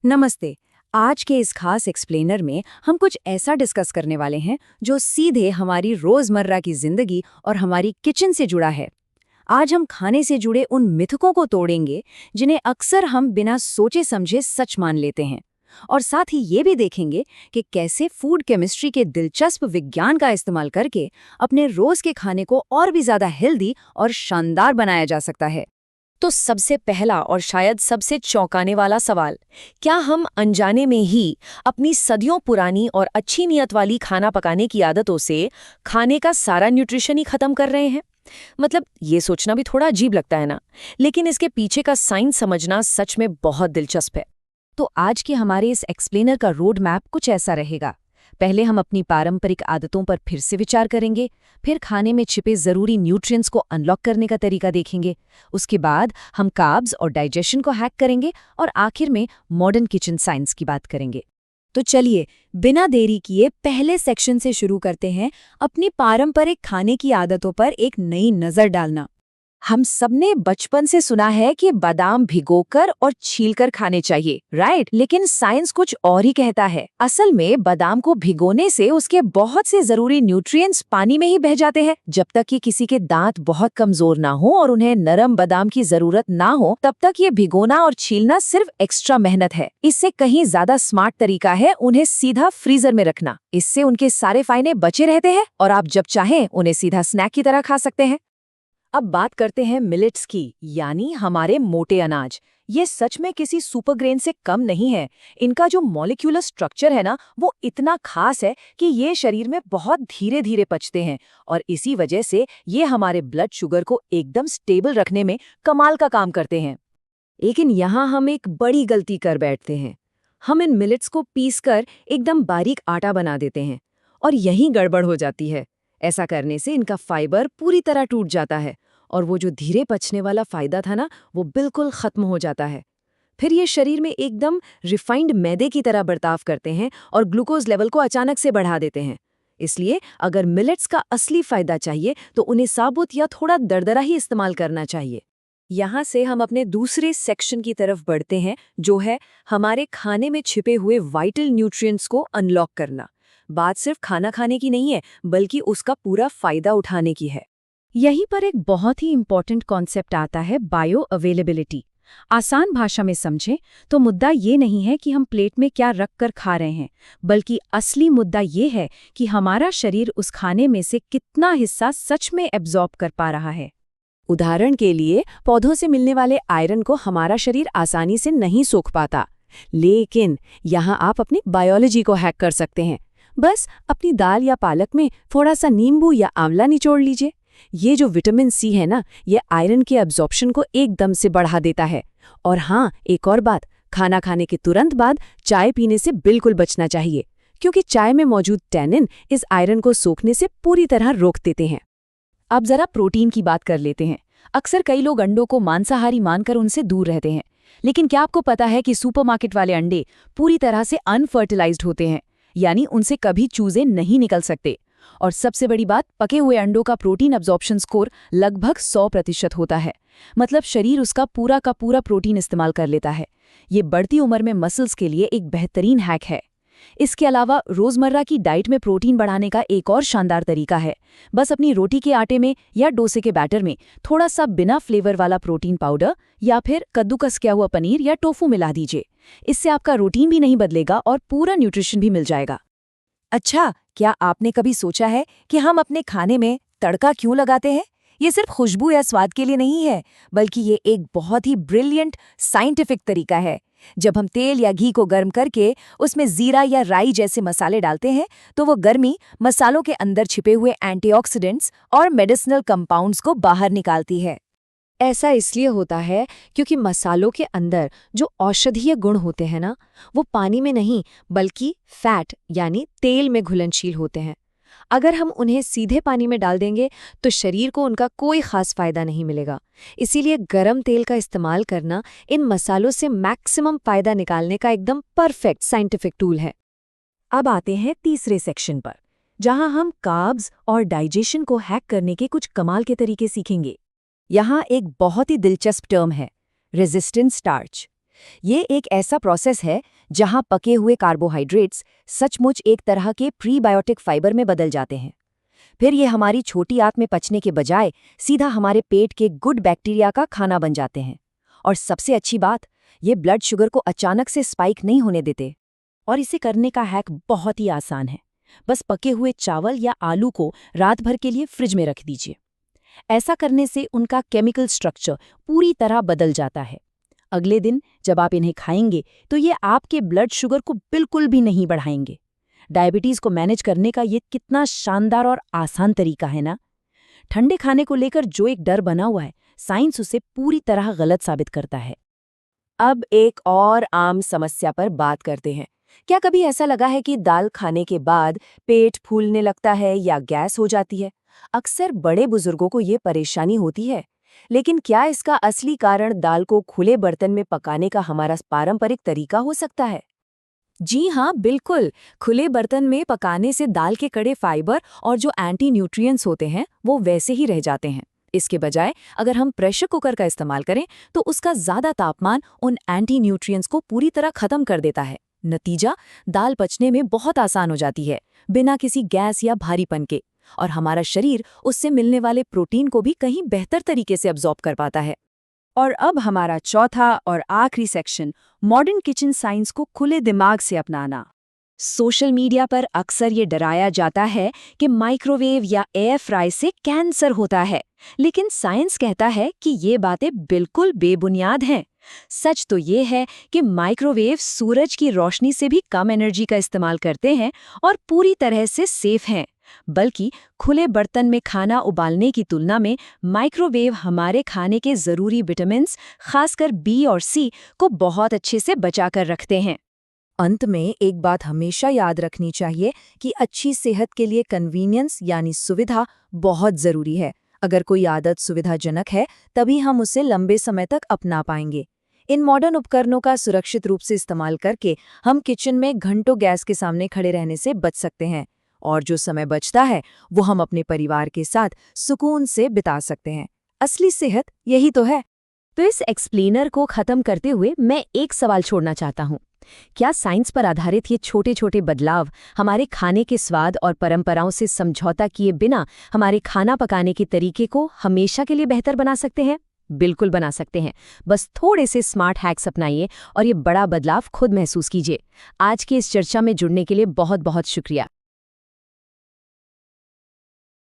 नमस्ते। आज के इस खास एक्सप्लेनर में हम कुछ ऐसा डिस्कस करने वाले हैं जो सीधे हमारी रोजमर्रा की जिंदगी और हमारी किचन से जुड़ा है। आज हम खाने से जुड़े उन मिथकों को तोड़ेंगे जिन्हें अक्सर हम बिना सोचे समझे सच मान लेते हैं, और साथ ही ये भी देखेंगे कि कैसे फूड केमिस्ट्री के दिलचस्प विज्ञान का इस्तेमाल करके अपने रोज के खाने को और भी ज्यादा हेल्दी और शानदार बनाया जा सकता है। तो सबसे पहला और शायद सबसे चौंकाने वाला सवाल, क्या हम अनजाने में ही अपनी सदियों पुरानी और अच्छी नियत वाली खाना पकाने की आदतों से खाने का सारा न्यूट्रिशन ही खत्म कर रहे हैं? मतलब ये सोचना भी थोड़ा अजीब लगता है ना, लेकिन इसके पीछे का साइंस समझना सच में बहुत दिलचस्प है। तो आज के हमारे इस एक्सप्लेनर का रोड मैप कुछ ऐसा रहेगा। पहले हम अपनी पारंपरिक आदतों पर फिर से विचार करेंगे, फिर खाने में छिपे ज़रूरी न्यूट्रिएंट्स को अनलॉक करने का तरीका देखेंगे। उसके बाद हम कार्ब्स और डाइजेशन को हैक करेंगे और आखिर में मॉडर्न किचन साइंस की बात करेंगे। तो चलिए बिना देरी किए पहले सेक्शन से शुरू करते हैं, अपनी पारंपरिक खाने की आदतों पर एक नई नज़र डालना। हम सबने बचपन से सुना है कि बादाम भिगोकर और छीलकर खाने चाहिए, राइट? लेकिन साइंस कुछ और ही कहता है। असल में बादाम को भिगोने से उसके बहुत से जरूरी न्यूट्रिएंट्स पानी में ही बह जाते हैं। जब तक कि किसी के दांत बहुत कमजोर ना हो और उन्हें नरम बादाम की जरूरत ना हो, तब तक ये भिगोना और छीलना सिर्फ एक्स्ट्रा मेहनत है। इससे कहीं ज्यादा स्मार्ट तरीका है उन्हें सीधा फ्रीजर में रखना। इससे उनके सारे फायदे बचे रहते हैं और आप जब चाहें उन्हें सीधा स्नैक की तरह खा सकते हैं। अब बात करते हैं मिलेट्स की, यानी हमारे मोटे अनाज। ये सच में किसी सुपरग्रेन से कम नहीं है। इनका जो मॉलिक्यूलर स्ट्रक्चर है ना, वो इतना खास है कि ये शरीर में बहुत धीरे धीरे पचते हैं और इसी वजह से ये हमारे ब्लड शुगर को एकदम स्टेबल रखने में कमाल का काम करते हैं। लेकिन यहाँ हम एक बड़ी गलती कर बैठते हैं। हम इन मिलेट्स को पीसकर एकदम बारीक आटा बना देते हैं और यहीं गड़बड़ हो जाती है। ऐसा करने से इनका फाइबर पूरी तरह टूट जाता है और वो जो धीरे पचने वाला फायदा था ना, वो बिल्कुल खत्म हो जाता है। फिर ये शरीर में एकदम रिफाइंड मैदे की तरह बर्ताव करते हैं और ग्लूकोज लेवल को अचानक से बढ़ा देते हैं। इसलिए अगर मिलेट्स का असली फायदा चाहिए तो उन्हें साबुत या थोड़ा दरदरा ही इस्तेमाल करना चाहिए। यहाँ से हम अपने दूसरे सेक्शन की तरफ बढ़ते हैं, जो है हमारे खाने में छिपे हुए वाइटल न्यूट्रिएंट्स को अनलॉक करना। बात सिर्फ खाना खाने की नहीं है, बल्कि उसका पूरा फायदा उठाने की है। यहीं पर एक बहुत ही इम्पॉर्टेंट कॉन्सेप्ट आता है, बायो अवेलेबिलिटी। आसान भाषा में समझें तो मुद्दा ये नहीं है कि हम प्लेट में क्या रख कर खा रहे हैं, बल्कि असली मुद्दा ये है कि हमारा शरीर उस खाने में से कितना हिस्सा सच में एब्जॉर्ब कर पा रहा है। उदाहरण के लिए, पौधों से मिलने वाले आयरन को हमारा शरीर आसानी से नहीं सोख पाता, लेकिन यहाँ आप अपनी बायोलॉजी को हैक कर सकते हैं। बस अपनी दाल या पालक में थोड़ा सा नींबू या आंवला निचोड़ लीजिए। ये जो विटामिन सी है ना, ये आयरन के एब्जॉर्प्शन को एकदम से बढ़ा देता है। और हाँ, एक और बात, खाना खाने के तुरंत बाद चाय पीने से बिल्कुल बचना चाहिए, क्योंकि चाय में मौजूद टैनिन इस आयरन को सोखने से पूरी तरह रोक देते हैं। अब जरा प्रोटीन की बात कर लेते हैं। अक्सर कई लोग अंडों को मांसाहारी मानकर उनसे दूर रहते हैं, लेकिन क्या आपको पता है कि सुपरमार्केट वाले अंडे पूरी तरह से अनफर्टिलाइज्ड होते हैं, यानी उनसे कभी चूजे नहीं निकल सकते। और सबसे बड़ी बात, पके हुए अंडों का प्रोटीन अब्जॉर्प्शन स्कोर लगभग 100% होता है। मतलब शरीर उसका पूरा का पूरा प्रोटीन इस्तेमाल कर लेता है। ये बढ़ती उम्र में मसल्स के लिए एक बेहतरीन हैक है। इसके अलावा रोजमर्रा की डाइट में प्रोटीन बढ़ाने का एक और शानदार तरीका है। बस अपनी रोटी के आटे में या डोसे के बैटर में थोड़ा सा बिना फ्लेवर वाला प्रोटीन पाउडर या फिर कद्दूकस किया हुआ पनीर या टोफू मिला दीजिए। इससे आपका रूटीन भी नहीं बदलेगा और पूरा न्यूट्रिशन भी मिल जाएगा। अच्छा, क्या आपने कभी सोचा है कि हम अपने खाने में तड़का क्यों लगाते हैं? ये सिर्फ खुशबू या स्वाद के लिए नहीं है, बल्कि ये एक बहुत ही ब्रिलियंट साइंटिफिक तरीका है। जब हम तेल या घी को गर्म करके उसमें जीरा या राई जैसे मसाले डालते हैं, तो वो गर्मी मसालों के अंदर छिपे हुए एंटीऑक्सीडेंट्स और मेडिसिनल कंपाउंड्स को बाहर निकालती है। ऐसा इसलिए होता है क्योंकि मसालों के अंदर जो औषधीय गुण होते हैं ना, वो पानी में नहीं बल्कि फैट यानी तेल में घुलनशील होते हैं। अगर हम उन्हें सीधे पानी में डाल देंगे तो शरीर को उनका कोई खास फायदा नहीं मिलेगा। इसीलिए गरम तेल का इस्तेमाल करना इन मसालों से मैक्सिमम फायदा निकालने का एकदम परफेक्ट साइंटिफिक टूल है। अब आते हैं तीसरे सेक्शन पर, जहां हम कार्ब्स और डाइजेशन को हैक करने के कुछ कमाल के तरीके सीखेंगे। यहाँ एक बहुत ही दिलचस्प टर्म है, रेजिस्टेंट स्टार्च। ये एक ऐसा प्रोसेस है जहां पके हुए कार्बोहाइड्रेट्स सचमुच एक तरह के प्रीबायोटिक फाइबर में बदल जाते हैं। फिर ये हमारी छोटी आंत में पचने के बजाय सीधा हमारे पेट के गुड बैक्टीरिया का खाना बन जाते हैं। और सबसे अच्छी बात, ये ब्लड शुगर को अचानक से स्पाइक नहीं होने देते। और इसे करने का हैक बहुत ही आसान है। बस पके हुए चावल या आलू को रात भर के लिए फ्रिज में रख दीजिए। ऐसा करने से उनका केमिकल स्ट्रक्चर पूरी तरह बदल जाता है। अगले दिन जब आप इन्हें खाएंगे तो ये आपके ब्लड शुगर को बिल्कुल भी नहीं बढ़ाएंगे। डायबिटीज को मैनेज करने का ये कितना शानदार और आसान तरीका है ना। ठंडे खाने को लेकर जो एक डर बना हुआ है, साइंस उसे पूरी तरह गलत साबित करता है। अब एक और आम समस्या पर बात करते हैं। क्या कभी ऐसा लगा है कि दाल खाने के बाद पेट फूलने लगता है या गैस हो जाती है? अक्सर बड़े बुजुर्गों को ये परेशानी होती है। लेकिन क्या इसका असली कारण दाल को खुले बर्तन में पकाने का हमारा पारंपरिक तरीका हो सकता है? जी हाँ, बिल्कुल। खुले बर्तन में पकाने से दाल के कड़े फाइबर और जो एंटी न्यूट्रिएंट्स होते हैं वो वैसे ही रह जाते हैं। इसके बजाय अगर हम प्रेशर कुकर का इस्तेमाल करें तो उसका ज़्यादा तापमान उन एंटी न्यूट्रिएंट्स को पूरी तरह खत्म कर देता है। नतीजा, दाल पचने में बहुत आसान हो जाती है, बिना किसी गैस या भारीपन के। और हमारा शरीर उससे मिलने वाले प्रोटीन को भी कहीं बेहतर तरीके से अब्जॉर्ब कर पाता है। और अब हमारा चौथा और आखिरी सेक्शन, मॉडर्न किचन साइंस को खुले दिमाग से अपनाना। सोशल मीडिया पर अक्सर ये डराया जाता है कि माइक्रोवेव या एयर फ्राई से कैंसर होता है, लेकिन साइंस कहता है कि ये बातें बिल्कुल बेबुनियाद हैं। सच तो ये है कि माइक्रोवेव सूरज की रोशनी से भी कम एनर्जी का इस्तेमाल करते हैं और पूरी तरह से सेफ हैं। बल्कि खुले बर्तन में खाना उबालने की तुलना में माइक्रोवेव हमारे खाने के ज़रूरी विटामिन्स, खासकर बी और सी, को बहुत अच्छे से बचा कर रखते हैं। अंत में एक बात हमेशा याद रखनी चाहिए कि अच्छी सेहत के लिए कन्वीनियंस यानी सुविधा बहुत ज़रूरी है। अगर कोई आदत सुविधाजनक है तभी हम उसे लंबे समय तक अपना पाएंगे। इन मॉडर्न उपकरणों का सुरक्षित रूप से इस्तेमाल करके हम किचन में घंटों गैस के सामने खड़े रहने से बच सकते हैं, और जो समय बचता है वो हम अपने परिवार के साथ सुकून से बिता सकते हैं। असली सेहत यही तो है। तो इस एक्सप्लेनर को खत्म करते हुए मैं एक सवाल छोड़ना चाहता हूँ। क्या साइंस पर आधारित ये छोटे छोटे बदलाव हमारे खाने के स्वाद और परंपराओं से समझौता किए बिना हमारे खाना पकाने के तरीके को हमेशा के लिए बेहतर बना सकते हैं? बिल्कुल बना सकते हैं। बस थोड़े से स्मार्ट हैक्स अपनाइए और ये बड़ा बदलाव खुद महसूस कीजिए। आज की इस चर्चा में जुड़ने के लिए बहुत बहुत शुक्रिया।